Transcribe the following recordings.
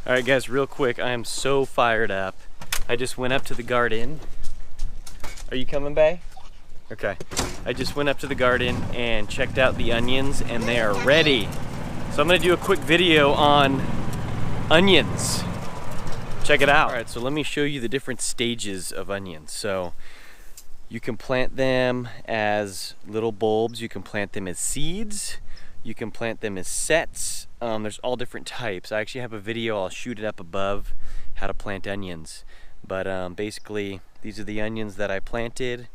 All right, guys, real quick, I am so fired up. I just went up to the garden. Are you coming, Bay? Okay. I just went up to the garden and checked out the onions, and they are ready. So I'm gonna do a quick video on onions. Check it out. All right, so let me show you the different stages of onions. So you can plant them as little bulbs, you can plant them as seeds, you can plant them as sets. There's all different types. I actually have a video, I'll shoot it up above, how to plant onions. But basically, these are the onions that I planted.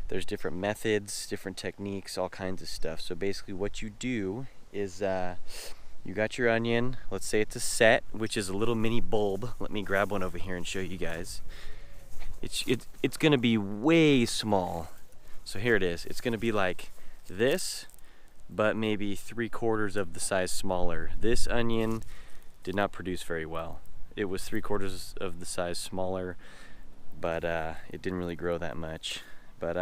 There's different methods, different techniques, all kinds of stuff. So basically what you do is you got your onion, let's say it's a set, which is a little mini bulb. Let me grab one over here and show you guys. It's gonna be way small. So here it is. It's gonna be like this, but maybe 3/4 of the size smaller. This onion did not produce very well. It was 3/4 of the size smaller, but it didn't really grow that much. But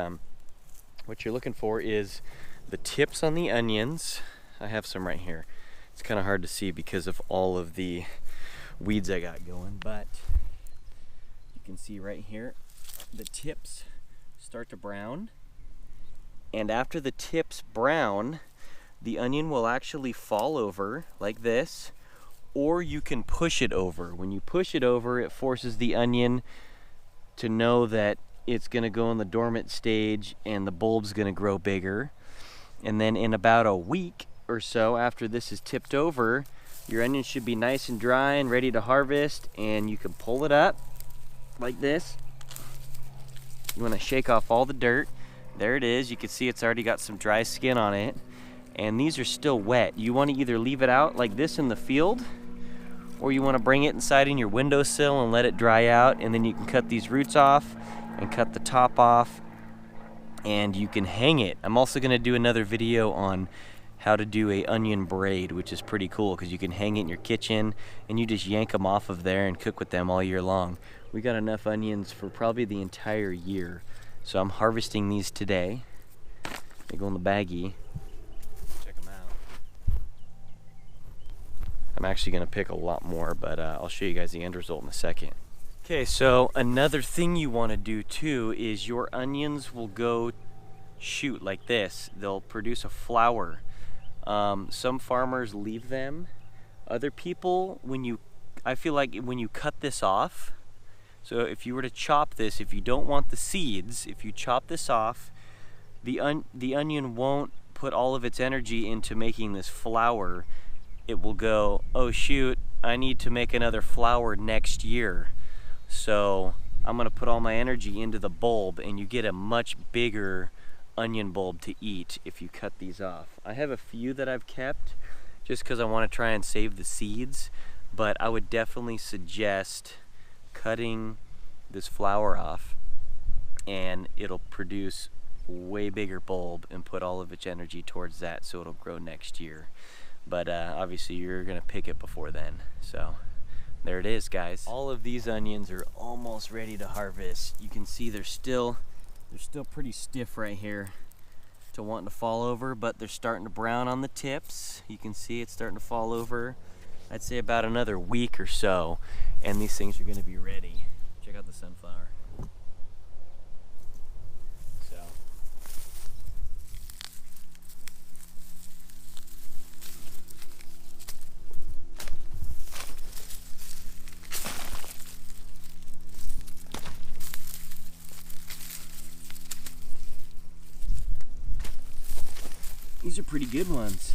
what you're looking for is the tips on the onions. I have some right here. It's kind of hard to see because of all of the weeds I got going, but you can see right here, the tips start to brown. And after the tips brown, the onion will actually fall over like this, or you can push it over. When you push it over, it forces the onion to know that it's gonna go in the dormant stage and the bulb's gonna grow bigger. And then in about a week or so after this is tipped over, your onion should be nice and dry and ready to harvest, and you can pull it up like this. You wanna shake off all the dirt. There it is. You can see it's already got some dry skin on it. And these are still wet. You wanna either leave it out like this in the field, or you wanna bring it inside in your windowsill and let it dry out, and then you can cut these roots off and cut the top off, and you can hang it. I'm also gonna do another video on how to do a onion braid, which is pretty cool because you can hang it in your kitchen and you just yank them off of there and cook with them all year long. We got enough onions for probably the entire year. So I'm harvesting these today. They go in the baggie. Check them out. I'm actually gonna pick a lot more, but I'll show you guys the end result in a second. Okay, so another thing you wanna do too is your onions will go shoot like this. They'll produce a flower. Some farmers leave them. Other people, I feel like when you cut this off, so if you were to chop this, if you don't want the seeds, if you chop this off, the onion won't put all of its energy into making this flower. It will go, oh shoot, I need to make another flower next year. So I'm gonna put all my energy into the bulb, and you get a much bigger onion bulb to eat if you cut these off. I have a few that I've kept just because I want to try and save the seeds, but I would definitely suggest cutting this flower off, and it'll produce way bigger bulb and put all of its energy towards that, so it'll grow next year. But obviously you're gonna pick it before then. So there it is, guys. All of these onions are almost ready to harvest. You can see they're still pretty stiff right here to wanting to fall over, but they're starting to brown on the tips. You can see it's starting to fall over. I'd say about another week or so, and these things are gonna be ready. Check out the sunflower. So. These are pretty good ones.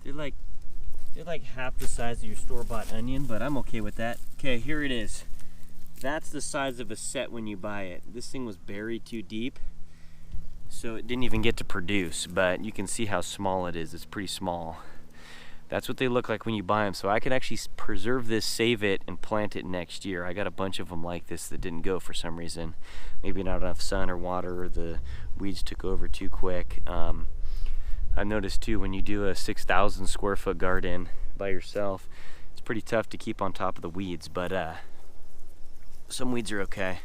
They're like half the size of your store-bought onion, but I'm okay with that. Okay, here it is. That's the size of a set when you buy it. This thing was buried too deep, so it didn't even get to produce, but you can see how small it is. It's pretty small. That's what they look like when you buy them. So I can actually preserve this, save it, and plant it next year. I got a bunch of them like this that didn't go for some reason. Maybe not enough sun or water, or the weeds took over too quick. I've noticed too, when you do a 6,000 square foot garden by yourself, it's pretty tough to keep on top of the weeds, but some weeds are okay.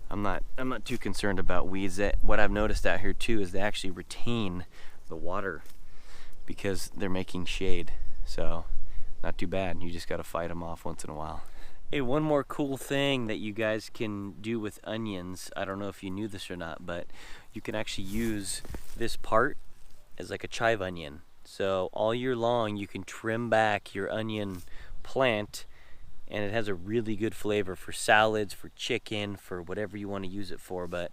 I'm not too concerned about weeds. What I've noticed out here too is they actually retain the water because they're making shade. So not too bad. You just gotta fight them off once in a while. Hey, one more cool thing that you guys can do with onions, I don't know if you knew this or not, but you can actually use this part as like a chive onion. So all year long you can trim back your onion plant, and it has a really good flavor for salads, for chicken, for whatever you want to use it for. But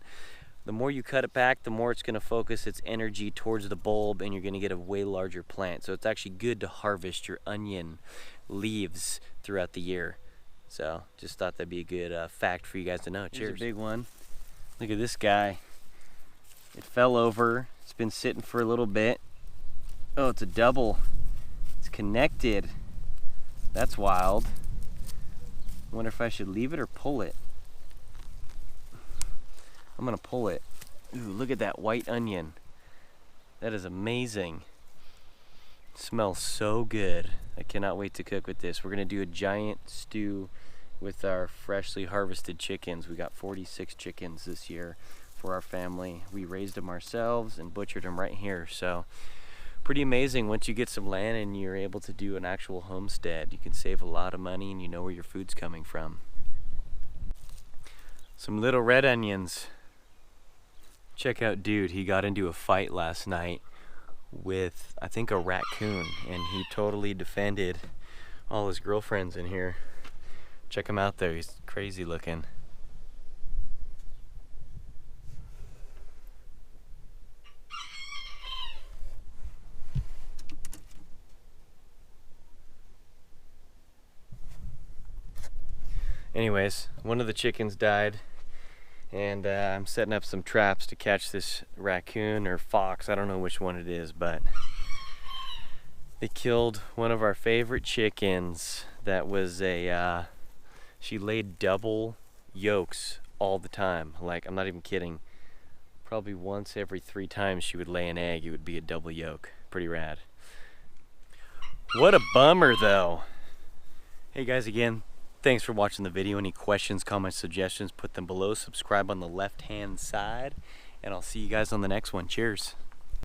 the more you cut it back, the more it's going to focus its energy towards the bulb, and you're going to get a way larger plant. So it's actually good to harvest your onion leaves throughout the year. So just thought that'd be a good fact for you guys to know. Cheers. Here's a big one. Look at this guy. It fell over. It's been sitting for a little bit. Oh, it's a double. It's connected. That's wild. I wonder if I should leave it or pull it. I'm gonna pull it. Ooh, look at that white onion. That is amazing. It smells so good. I cannot wait to cook with this. We're gonna do a giant stew with our freshly harvested chickens. We got 46 chickens this year for our family. We raised them ourselves and butchered them right here. So pretty amazing once you get some land and you're able to do an actual homestead. You can save a lot of money and you know where your food's coming from. Some little red onions. Check out dude, he got into a fight last night with I think a raccoon, and he totally defended all his girlfriends in here. Check him out there, he's crazy looking. Anyways, one of the chickens died, and I'm setting up some traps to catch this raccoon or fox. I don't know which one it is, but they killed one of our favorite chickens. That was a, she laid double yolks all the time. Like, I'm not even kidding. Probably once every 3 times she would lay an egg, it would be a double yolk. Pretty rad. What a bummer though. Hey guys, again, thanks for watching the video. Any questions, comments, suggestions, put them below. Subscribe on the left-hand side, and I'll see you guys on the next one. Cheers.